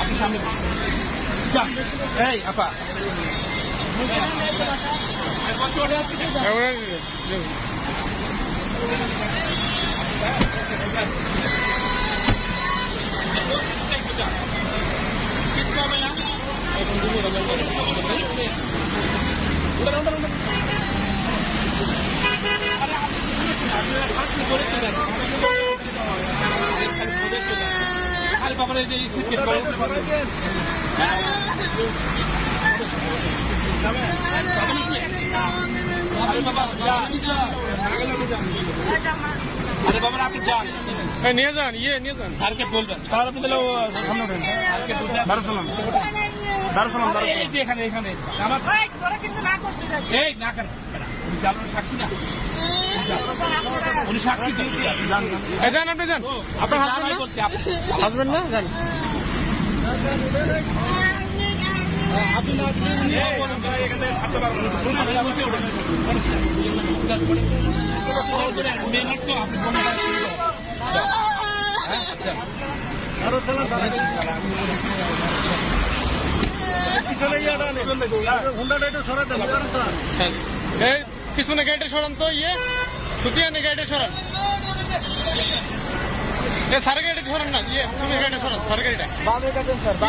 আপনি সামনে এই আপা বাবার এই আরে বাবা আপনি যান নিয়ে যান নিয়ে যান স্যারকে বলবেন স্যার আপনি তাহলে দারুসালাম এখানে এখানে আমার এই না কেন সাক্ষী না উনি সাক্ষী যান আপনি যান আপনার হাজবেন্ড না যান আপনি না এখানে ছাড়তে পারবেন পিছনে গাড়িটা সরান তো সুতিয়ানি গাড়িটা সরান সার গাড়িটা সরান না সুতির গাড়িটা সরান সার গাড়িটা